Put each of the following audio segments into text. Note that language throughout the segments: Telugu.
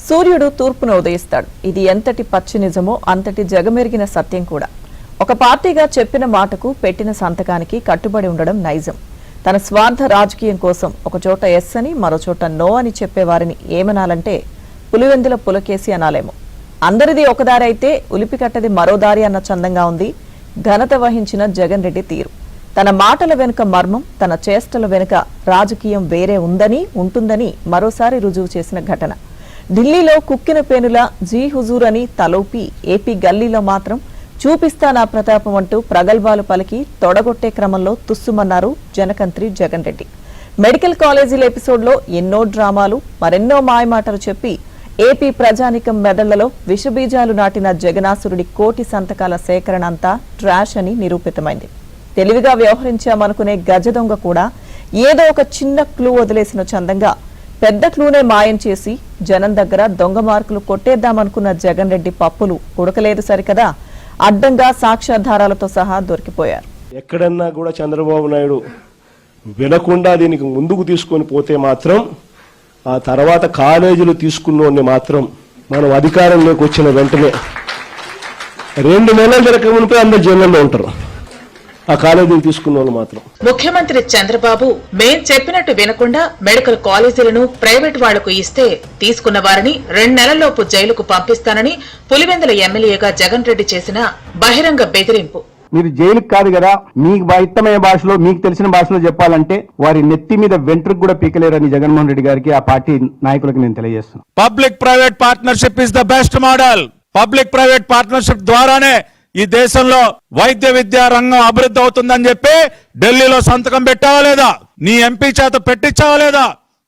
సూర్యుడు తూర్పున ఉదయిస్తాడు. ఇది ఎంతటి పచ్చి నిజమో అంతటి జగమెరిగిన సత్యం కూడా. ఒక పార్టీగా చెప్పిన మాటకు పెట్టిన సంతకానికి కట్టుబడి ఉండడం నైజం. తన స్వార్థ రాజకీయం కోసం ఒకచోట ఎస్ అని మరోచోట నో అని చెప్పేవారిని ఏమనాలంటే పులివెందుల పులకేసి అనాలేమో. అందరిది ఒక దారి అయితే ఉలిపికట్టది మరో దారి అన్న చందంగా ఉంది ఘనత వహించిన జగన్ రెడ్డి తీరు. తన మాటల వెనుక మర్మం, తన చేష్టల వెనుక రాజకీయం వేరే ఉందని ఉంటుందని మరోసారి రుజువు చేసిన ఘటన. ఢిల్లీలో కుక్కిన పేనుల జీ హుజూర్ అని తలూపి ఏపీ గల్లీలో మాత్రం చూపిస్తా నా ప్రతాపం అంటూ ప్రగల్భాలు పలికి తొడగొట్టే క్రమంలో తుస్సుమన్నారు జనకంత్రి జగన్ రెడ్డి. మెడికల్ కాలేజీల ఎపిసోడ్లో ఎన్నో డ్రామాలు, మరెన్నో మాయమాటలు చెప్పి ఏపీ ప్రజానికం మెదళ్లలో విషబీజాలు నాటిన జగనాసురుడి కోటి సంతకాల సేకరణ అంతా ట్రాష్ అని నిరూపితమైంది. తెలివిగా వ్యవహరించామనుకునే గజ దొంగ కూడా ఏదో ఒక చిన్న క్లూ వదిలేసిన చందంగా పెద్ద క్లూనే మాయం చేసి జనం దగ్గర దొంగ మార్కులు కొట్టేద్దామనుకున్న జగన్ రెడ్డి పప్పులు ఉడకలేదు సరికదా, అడ్డంగా సాక్ష్యాధారాలతో సహా దొరికిపోయారు. ఎక్కడన్నా కూడా చంద్రబాబు నాయుడు వినకుండా దీనికి ముందుకు తీసుకొని పోతే మాత్రం ఆ తర్వాత కాలేజీలు తీసుకున్నోడిని మాత్రం మనం అధికారంలోకి వచ్చిన వెంటనే 2 నెలలు జరగకమునిపై అందరు జైల్లో ఉంటారు. ఆ కాలేజీలు తీసుకున్న వాళ్ళు మాత్రం. ముఖ్యమంత్రి చంద్రబాబు మేం చెప్పినట్టు వినకుండా మెడికల్ కాలేజీలను ప్రైవేట్ వాళ్లకు ఇస్తే తీసుకున్న వారిని 2 నెలల్లోపు జైలుకు పంపిస్తానని పులివెందుల ఎమ్మెల్యేగా జగన్ రెడ్డి చేసిన బహిరంగ బెదిరింపు. మీరు జైలుకి కాదు కదా, మీకు ఇష్టమైన భాషలో మీకు తెలిసిన భాషలో చెప్పాలంటే వారి నెత్తి మీద వెంట్రుకు కూడా పీకలేరని జగన్మోహన్ రెడ్డి గారికి ఆ పార్టీ నాయకులకు నేను తెలియజేస్తున్నాను. Public private partnership is the best model. Public private partnership ద్వారానే ఈ దేశంలో వైద్య విద్యా రంగం అభివృద్ధి అవుతుందని చెప్పి ఢిల్లీలో సంతకం పెట్టావా లేదా? నీ ఎంపీ చేత పెట్టించావా లేదా?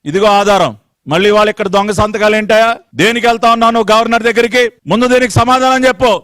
ఇదిగో ఆధారం. మళ్ళీ వాళ్ళు ఇక్కడ దొంగ సంతకాలు ఏంటాయా? దేనికి వెళ్తా ఉన్నావు గవర్నర్ దగ్గరికి? ముందు దీనికి సమాధానం చెప్పు.